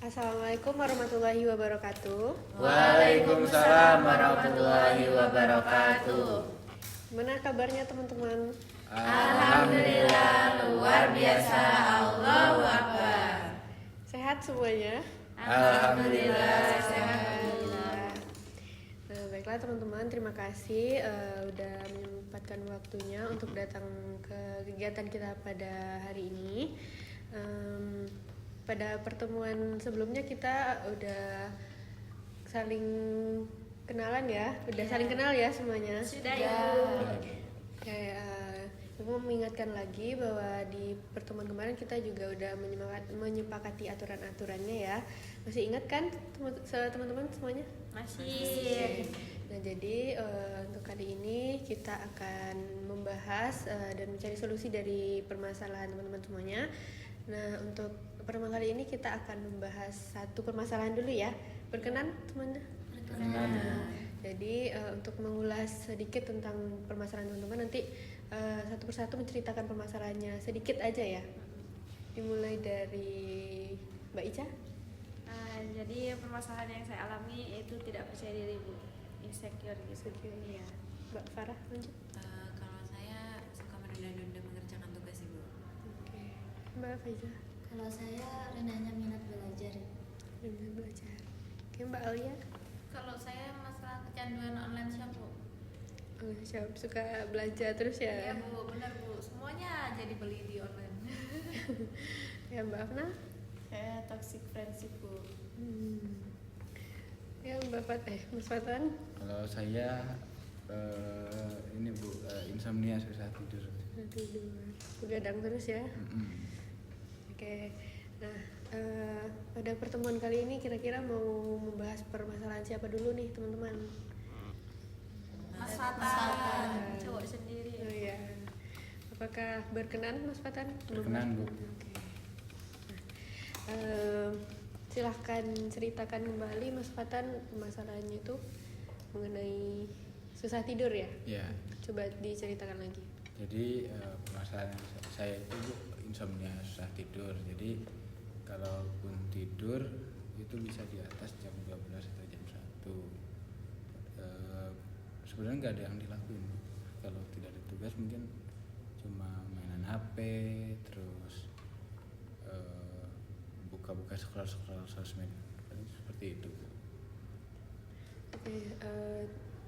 Assalamualaikum warahmatullahi wabarakatuh. Waalaikumsalam warahmatullahi wabarakatuh. Gimana kabarnya teman-teman? Alhamdulillah luar biasa, Allahu Akbar. Sehat semuanya? Alhamdulillah sehat. Nah, baiklah teman-teman, terima kasih udah menyempatkan waktunya untuk datang ke kegiatan kita pada hari ini. Pada pertemuan sebelumnya kita udah saling kenalan ya, udah saling kenal ya semuanya. Sudah ya. Kayak mau mengingatkan lagi bahwa di pertemuan kemarin kita juga udah menyepakati aturan-aturannya ya. Masih ingat kan teman-teman semuanya? Masih. Nah jadi untuk kali ini kita akan membahas dan mencari solusi dari permasalahan teman-teman semuanya. Nah untuk pertemuan kali ini kita akan membahas satu permasalahan dulu ya. Berkenan teman-teman? Berkenan. Jadi untuk mengulas sedikit tentang permasalahan teman-teman, nanti satu persatu menceritakan permasalahannya sedikit aja ya. Dimulai dari Mbak Ica. Jadi permasalahan yang saya alami itu tidak percaya diri, Bu. Insecure gitu. Ya. Mbak Farah lanjut. Kalau saya suka menunda-nunda mengerjakan tugas Ibu. Oke. Mbak Faiza. Kalau saya rendahnya minat belajar. Rendah belajar. Oke, Mbak Alia. Kalau saya masalah kecanduan online shop Bu. Oh, siap suka belanja terus ya. Iya Bu, benar Bu. Semuanya jadi beli di online. Ya Mbak Afna. Saya toxic friendship, Bu. Ya Mbak Mas Fatan. Kalau saya ini Bu, insomnia, susah tidur. Tidur. Begadang terus ya. Mm-mm. Oke. Nah, pada pertemuan kali ini kira-kira mau membahas permasalahan siapa dulu nih, teman-teman? Mas Fatan. Cowok sendiri. Oh iya. Apakah berkenan Mas Fatan? Berkenan, Bu. Oke. Silahkan ceritakan kembali Mas Fatan permasalahannya itu mengenai susah tidur ya? Ya. Coba diceritakan lagi. Jadi permasalahan saya itu Bu, insomnia, susah tidur. Jadi kalaupun tidur itu bisa di atas jam 12 atau jam 1. Sebenarnya nggak ada yang dilakuin. Kalau tidak ada tugas mungkin cuma mainan HP, terus buka-buka scroll sosmed, seperti itu. Oke,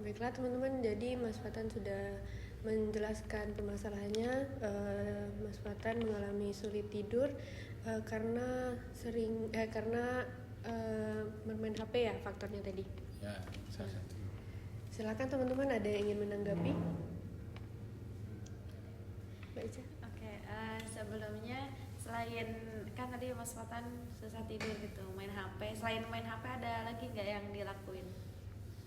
baiklah teman-teman. Jadi Mas Fatan sudah menjelaskan permasalahannya. Mas Fatan mengalami sulit tidur karena bermain HP ya faktornya tadi. Ya, salah satu. Silakan teman-teman, ada yang ingin menanggapi? Mbak Ica. Oke, sebelumnya selain kan tadi Mas Fatan susah tidur gitu, main HP. Selain main HP ada lagi nggak yang dilakuin?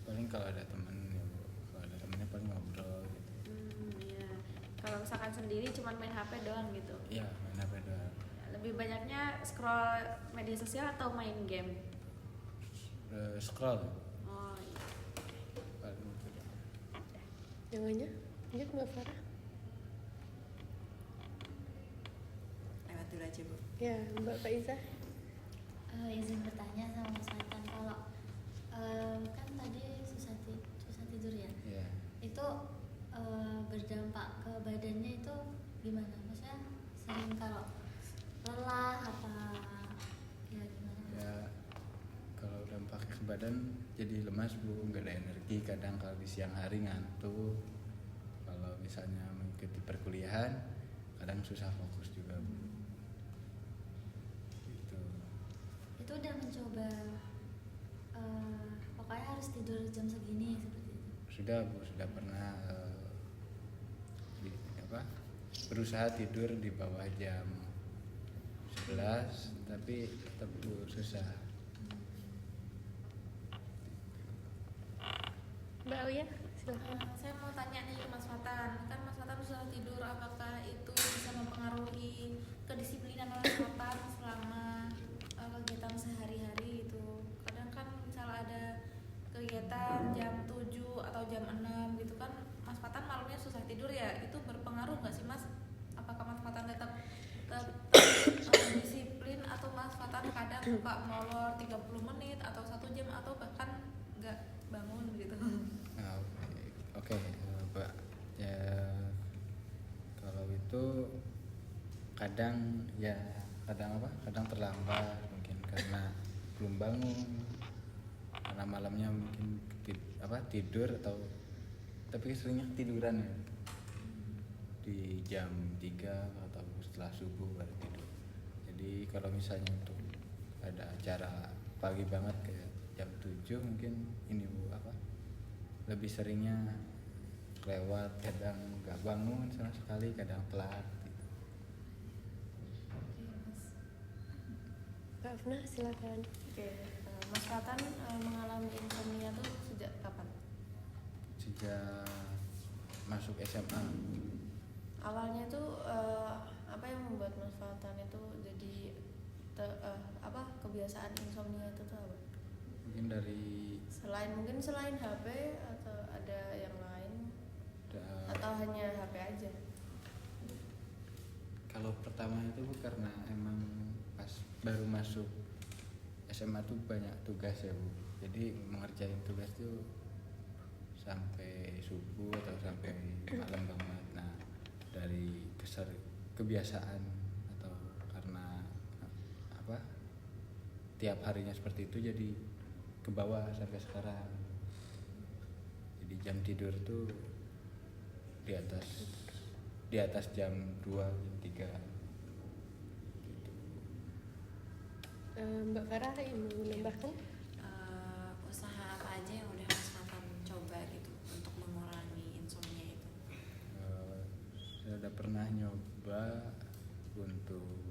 Paling kalau ada temen ya Bu, kalau ada temennya paling ngobrol gitu. Iya. Kalau misalkan sendiri cuma main HP doang gitu. Iya, main HP doang. Lebih banyaknya scroll media sosial atau main game? Scroll Oh iya. paling itu doang. Jangannya, lanjut Mbak Farah. Lewat dulu aja Bu. Ya, Mbak Faiza. Izin bertanya sama Mas Fatan, kalau kan tadi susah tidur ya, Iya. itu berdampak ke badannya itu gimana? Maksudnya sering kalau lelah apa ya gimana? Ya kalau dampak ke badan jadi lemas Bu, nggak ada energi. Kadang kalau di siang hari ngantuk. Kalau misalnya mengikuti perkuliahan kadang susah fokus juga Bu. Gitu. Itu udah mencoba pokoknya harus tidur jam segini seperti itu. Sudah Bu, sudah pernah berusaha tidur di bawah jam 11 tapi tetap Bu, susah. Mbak Alia, silakan. Saya mau tanya nih ke Mas Fatan. Kan Mas Fatan susah tidur, apakah itu bisa mempengaruhi kedisiplinan Mas Fatan selama kegiatan sehari-hari itu? Kadang kan misal ada kegiatan jam 7 atau jam 6 gitu kan, Mas Fatan malamnya susah tidur ya, itu berpengaruh nggak sih Mas? Apakah Mas Fatan tetap disiplin atau Mas Fatan kadang suka molor 30 menit atau 1 jam atau bahkan nggak bangun gitu. Nah, oke, Mbak. Ya kalau itu kadang kadang terlambat mungkin karena belum bangun, karena malamnya mungkin tidur tapi seringnya ketiduran ya di jam 3 atau setelah subuh baru tidur. Jadi kalau misalnya untuk ada acara pagi banget kayak jam 7 mungkin ini Bu lebih seringnya lewat, kadang nggak bangun sama sekali, kadang telat gitu. Mbak Afna silakan. Oke, Mas Fatan mengalami insomnia tuh sejak kapan? Sejak masuk SMA. Awalnya tuh apa yang membuat Mas Fatan itu jadi kebiasaan insomnia itu tuh apa? Mungkin dari Selain HP atau ada yang lain atau hanya HP aja? kalau pertama itu karena emang pas baru masuk SMA tuh banyak tugas ya Bu. Jadi mengerjain tugas tuh sampai subuh atau sampai malam banget. Nah, dari kebiasaan atau karena tiap harinya seperti itu jadi ke bawah sampai sekarang. Jadi jam tidur tuh di atas jam 2, jam 3 gitu. Mbak Farah ingin menambahkan? Usaha apa aja yang udah Mas Fatan coba gitu untuk mengurangi insomnia itu? Saya udah pernah nyoba untuk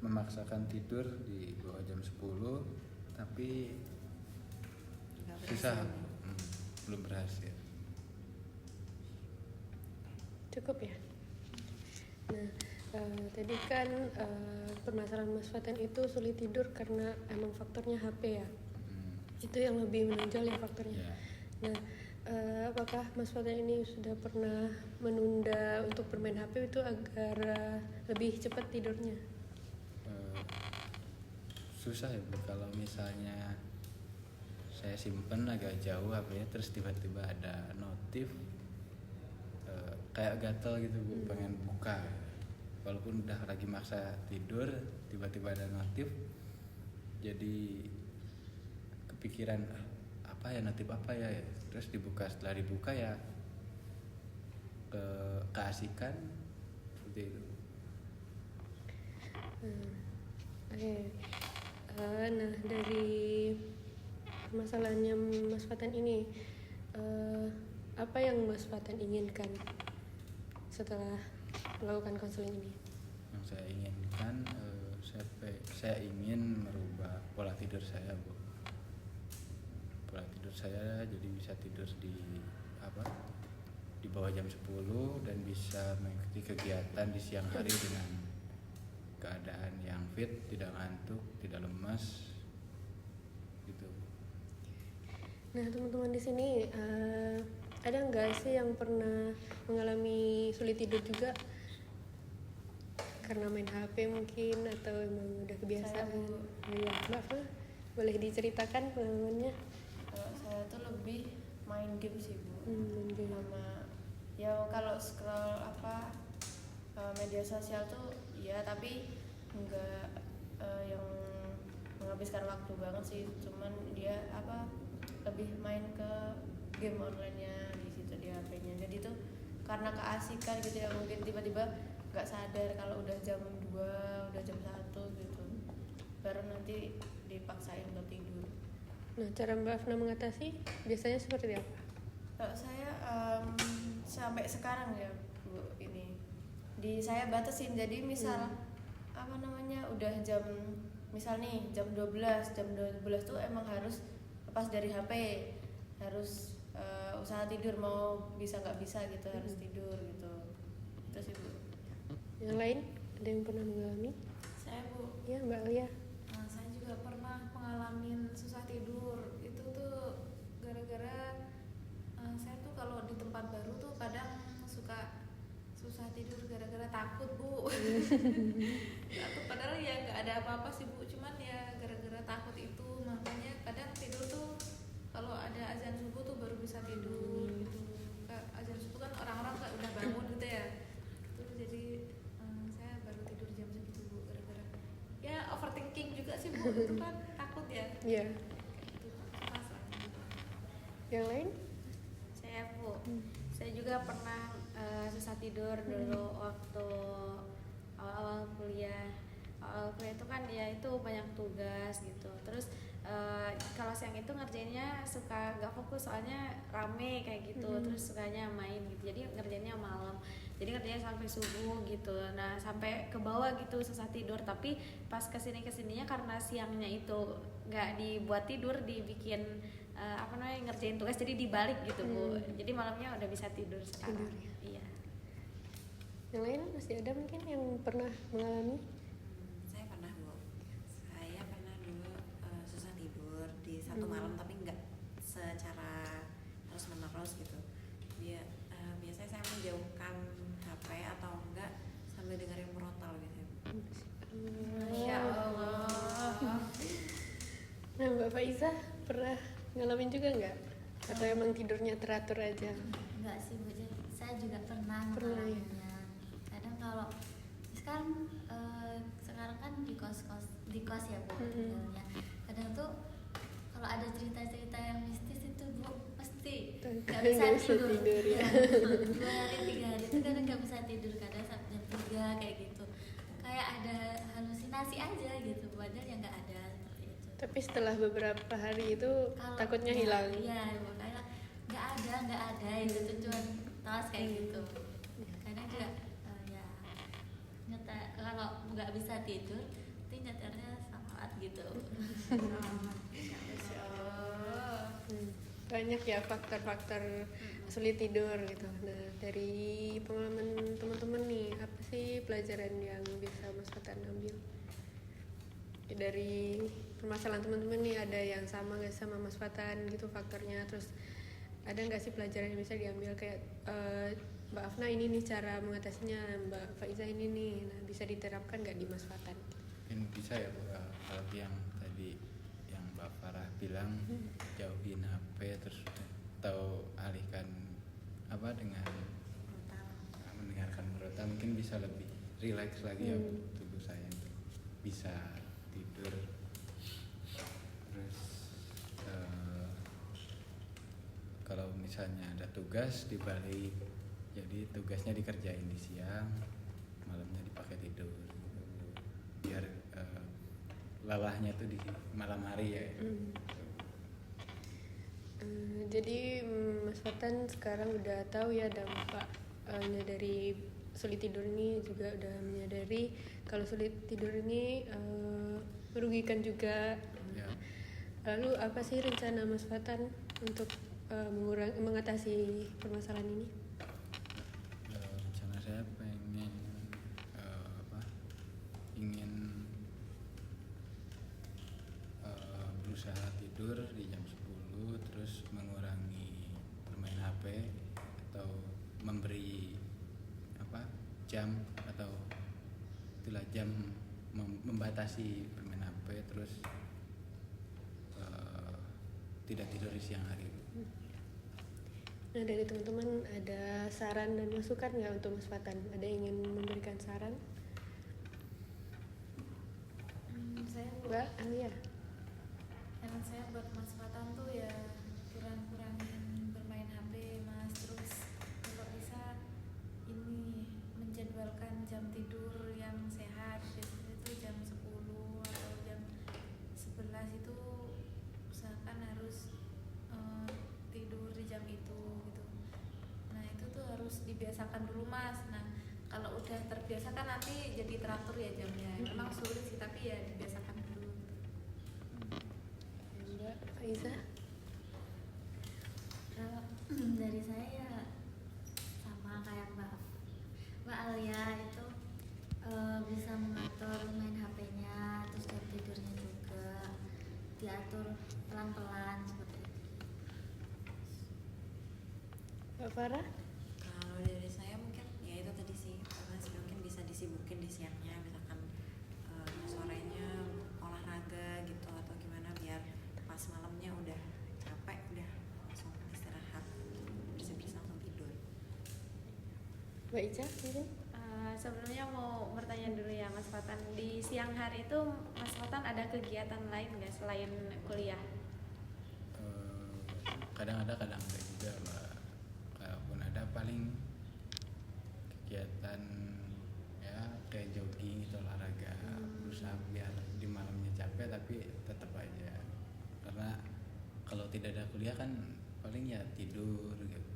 memaksakan tidur di bawah jam 10, tapi Nggak susah, berhasil. belum berhasil. Cukup ya. Nah, tadi kan permasalahan Mas Fatan itu sulit tidur karena emang faktornya HP ya. Itu yang lebih menonjol ya faktornya. Ya. Nah, apakah Mas Fatan ini sudah pernah menunda untuk bermain HP itu agar lebih cepat tidurnya? Susah ya Bu, kalau misalnya saya simpen agak jauh HP-nya terus tiba-tiba ada notif, kayak gatel gitu Bu, pengen buka. Walaupun udah lagi maksa tidur, tiba-tiba ada notif, jadi kepikiran notif apa ya, terus dibuka. Setelah dibuka ya keasikan seperti itu. Oke. Nah, dari permasalahannya Mas Fatan ini, apa yang Mas Fatan inginkan setelah melakukan konseling ini? Yang saya inginkan, saya ingin merubah pola tidur saya Bu. Pola tidur saya jadi bisa tidur di bawah jam 10 dan bisa mengikuti kegiatan di siang hari dengan keadaan yang fit, tidak ngantuk, tidak lemas gitu. Nah, teman-teman di sini ada nggak sih yang pernah mengalami sulit tidur juga karena main HP mungkin atau emang udah kebiasaan? Iya, Mbak Fa, boleh diceritakan pengalamannya? Kalau saya tuh lebih main game sih Bu. Main game. Sama ya kalau scroll media sosial tuh ya, tapi enggak yang menghabiskan waktu banget sih, cuman dia lebih main ke game online-nya di situ di HP-nya. Jadi tuh karena keasikan gitu ya, mungkin tiba-tiba nggak sadar kalau udah jam 2, udah jam 1 gitu, baru nanti dipaksain untuk tidur. Nah, cara Mbak Afna mengatasi biasanya seperti apa? Kalau saya sampai sekarang ya Bu, ini saya batasin. Jadi misal udah jam, misal nih jam 12 tuh emang harus lepas dari HP, harus usaha tidur, mau bisa nggak bisa gitu, harus tidur gitu. Itu sih Bu. Yang lain ada yang pernah mengalami? Saya Bu, Ya, Mbak Lia. saya juga pernah ngalamin susah tidur. Itu tuh gara-gara saya tuh kalau di tempat baru tuh kadang suka susah tidur gara-gara takut Bu. Takut, padahal ya nggak ada ada apa-apa sih Bu, cuman ya gara-gara takut itu makanya kadang tidur tuh kalau ada azan subuh tuh baru bisa tidur gitu. Azan subuh kan orang-orang kayak udah bangun gitu ya, itu jadi saya baru tidur jam segitu Bu, gara-gara ya overthinking juga sih Bu, itu kan takut ya. Iya. Kayak gitu masalahnya. Yang lain? Saya Bu, saya juga pernah susah tidur dulu waktu awal-awal kuliah. Awal kuliah itu kan ya itu banyak tugas gitu. Terus kalau siang itu ngerjainnya suka nggak fokus soalnya rame kayak gitu. Terus sukanya main gitu. Jadi ngerjainnya malam. Jadi ngerjainnya sampai subuh gitu. Nah sampai ke bawah gitu susah tidur. Tapi pas kesininya karena siangnya itu nggak dibuat tidur, dibikin ngerjain tugas, jadi dibalik gitu Bu. Jadi malamnya udah bisa tidur sekarang. Iya. Yang lain masih ada mungkin yang pernah mengalami? Saya pernah Bu, saya pernah dulu susah tidur di satu malam, tapi nggak secara terus menerus gitu. Biasanya saya menjauhkan HP atau enggak sambil dengerin murotal gitu. Masya Allah. Nah, Mbak Faiza pernah ngalamin juga nggak? Atau emang tidurnya teratur aja? Enggak sih Bu, saya juga pernah Pernah, ya? mengalaminya. Kadang kalau kan sekarang kan di kos ya Bu tinggalnya. Kadang tuh kalau ada cerita-cerita yang mistis itu Bu pasti nggak bisa Nggak bisa tidur. tidur, ya. 2 hari 3 hari itu kadang nggak bisa tidur, kadang sampai jam 3 kayak gitu. Kayak ada halusinasi aja gitu, padahal yang nggak ada seperti itu. Tapi setelah beberapa hari itu Kalau takutnya ya, hilang. Iya, makanya nggak ada itu tuh cuma tos kayak gitu. Kadang juga ya nyetel kalau nggak bisa tidur, itu nyetelnya salat gitu. Masya Allah. Banyak ya faktor-faktor sulit tidur gitu. Nah, dari pengalaman teman-teman nih, apa sih pelajaran yang bisa Mas Fatan ambil? Ya, dari permasalahan teman-teman nih, ada yang sama nggak sama Mas Fatan gitu faktornya? Terus ada nggak sih pelajaran yang bisa diambil kayak Mbak Afna ini nih cara mengatasinya, Mbak Faiza ini nih, nah bisa diterapkan nggak di Mas Fatan? Mungkin bisa ya Bu, kalau yang tadi yang Mbak Farah bilang jauhin HP terus atau alihkan dengan mendengarkan murotal, mungkin bisa lebih rileks lagi ya tubuh saya untuk bisa tidur. Terus kalau misalnya ada tugas dibalik, jadi tugasnya dikerjain di siang, malamnya dipakai tidur gitu. Biar lelahnya tuh di malam hari ya. Jadi Mas Fatan sekarang udah tahu ya dampaknya dari sulit tidur ini, juga udah menyadari kalau sulit tidur ini merugikan juga. Ya. Lalu apa sih rencana Mas Fatan untuk mengatasi permasalahan ini? Rencana saya ingin berusaha tidur di jam 10, terus mengurangi bermain HP atau memberi jam atau itulah jam membatasi bermain HP, terus tidak tidur di siang hari. Nah, dari teman-teman ada saran dan masukan nggak untuk Mas Fatan? Ada yang ingin memberikan saran? Saya Mbak Alia? Saran saya buat Mas Fatan tuh ya kurang-kurangin bermain HP Mas, terus kalau bisa ini menjadwalkan jam tidur yang sehat, biasanya itu jam 10 atau jam 11 itu usahakan harus tidur di jam itu gitu. Nah itu tuh harus dibiasakan dulu Mas. Nah kalau udah terbiasa kan nanti jadi teratur ya jamnya. Memang sulit sih tapi ya dibiasakan dulu. Mbak Faiza? Kalau dari saya ya sama kayak Mbak Alia itu bisa mengatur main HP-nya, terus jam tidurnya juga diatur pelan-pelan seperti itu. Mbak Farah? Kalau dari saya mungkin ya itu tadi sih, mungkin bisa disibukin di siangnya, misalkan sorenya Mbak Ica mungkin? Sebelumnya mau bertanya dulu ya Mas Fatan, di siang hari itu Mas Fatan ada kegiatan lain nggak selain kuliah? Kadang ada kadang enggak juga Mbak. Kalaupun ada paling kegiatan ya kayak jogging itu olahraga, berusaha biar di malamnya capek tapi tetap aja, karena kalau tidak ada kuliah kan paling ya tidur gitu.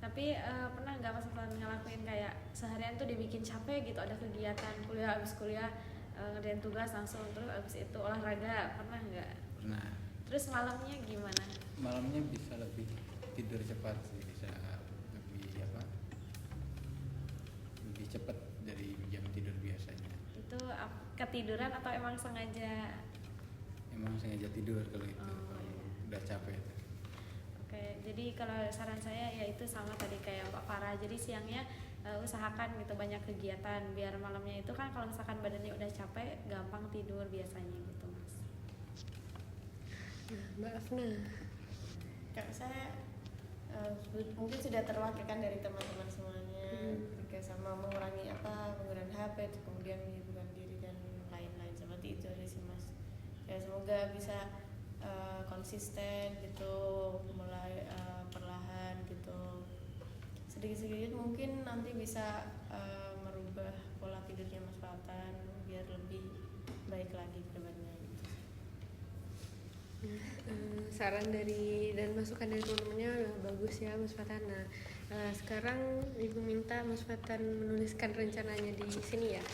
Tapi pernah nggak Mas Fatan ngelakuin kayak seharian tuh dibikin capek gitu, ada kegiatan kuliah, abis kuliah ngerjain tugas langsung, terus abis itu olahraga, pernah nggak? Pernah. Terus malamnya gimana? Malamnya bisa lebih tidur cepat sih, bisa lebih lebih cepat dari jam tidur biasanya. Itu ketiduran atau emang sengaja? Emang sengaja tidur kalau itu, Oh, kalau iya. udah capek. Oke, jadi kalau saran saya ya itu sama tadi kayak Mbak Farah. Jadi siangnya usahakan gitu banyak kegiatan biar malamnya itu kan kalau misalkan badannya udah capek gampang tidur biasanya gitu Mas. Nah, Mbak Afna. Kalau saya mungkin sudah terwakilkan dari teman-teman semuanya, kayak sama mengurangi penggunaan HP, kemudian menyibukkan diri dan lain-lain seperti itu aja sih Mas. Ya semoga bisa konsisten gitu, mulai perlahan gitu, sedikit-sedikit mungkin nanti bisa merubah pola tidurnya Mas Fatan biar lebih baik lagi ke depannya gitu. Saran dari dan masukan dari teman-temannya udah bagus ya Mas Fatan. Nah, sekarang Ibu minta Mas Fatan menuliskan rencananya di sini ya.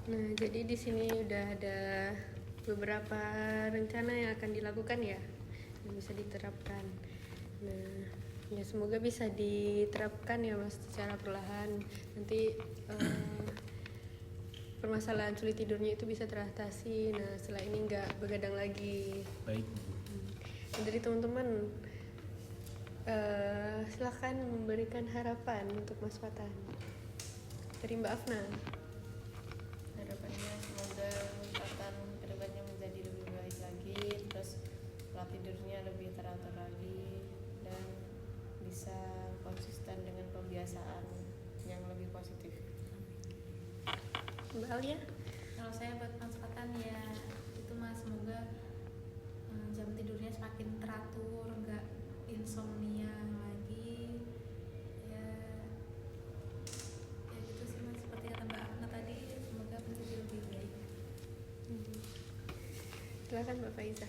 Nah, jadi di sini udah ada beberapa rencana yang akan dilakukan ya, yang bisa diterapkan. Nah, ya semoga bisa diterapkan ya Mas secara perlahan. Nanti permasalahan sulit tidurnya itu bisa teratasi. Nah, setelah ini nggak begadang lagi. Baik Bu. Dan dari teman-teman, silakan memberikan harapan untuk Mas Fatan. Dari Mbak Afna. Harapannya semoga Mas Fatan kedepannya menjadi lebih baik lagi, terus pola tidurnya lebih teratur lagi, dan bisa konsisten dengan kebiasaan yang lebih positif. Mbak Alia. Kalau saya buat Mas Fatan ya itu Mas, semoga jam tidurnya semakin teratur, nggak insomnia lagi ya. Ya gitu sih Mas, seperti kata Mbak Afna tadi, semoga menjadi lebih baik. Silakan Mbak Faiza.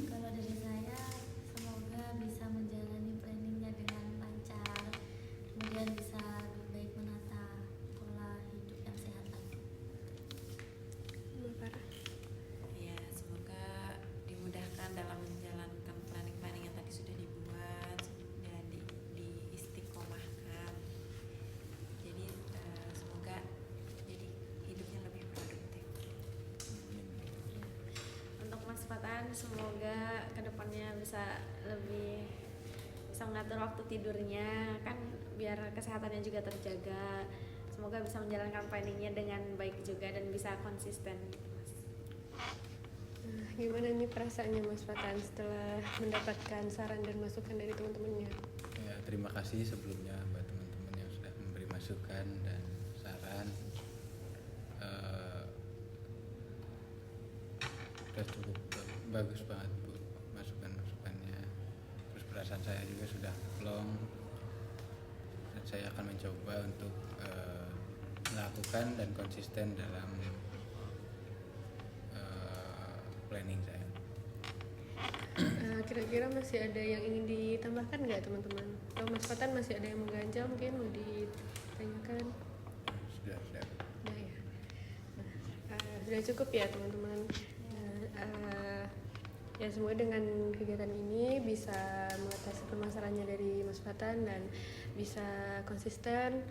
Kalau dari saya, semoga bisa menjalani planningnya dengan lancar, kemudian bisa Masfatan, semoga kedepannya bisa lebih bisa mengatur waktu tidurnya kan biar kesehatannya juga terjaga. Semoga bisa menjalankan planningnya dengan baik juga dan bisa konsisten. Nah, gimana nih perasaannya Mas Fatan setelah mendapatkan saran dan masukan dari teman-temannya? Ya, terima kasih sebelumnya buat teman-teman yang sudah memberi masukan dan saran. Sudah cukup bagus banget Bu masukan-masukannya. Terus perasaan saya juga sudah plong dan saya akan mencoba untuk melakukan dan konsisten dalam planning saya. Kira-kira masih ada yang ingin ditambahkan nggak teman-teman? Kalau Mas Fatan masih ada yang mengganjal mungkin mau ditanyakan? Sudah. Nah, ya. Sudah cukup ya teman-teman. Ya semoga dengan kegiatan ini bisa mengatasi permasalahannya dari Mas Fatan dan bisa konsisten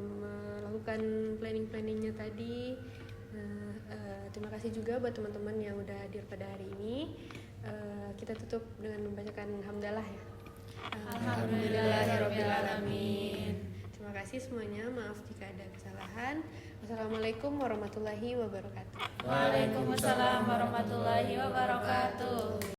melakukan planning-planningnya tadi. Terima kasih juga buat teman-teman yang udah hadir pada hari ini. Kita tutup dengan membacakan hamdalah ya. Alhamdulillahirabbil alamin. Terima kasih semuanya. Maaf jika ada kesalahan. Wassalamualaikum warahmatullahi wabarakatuh. Waalaikumsalam warahmatullahi wabarakatuh.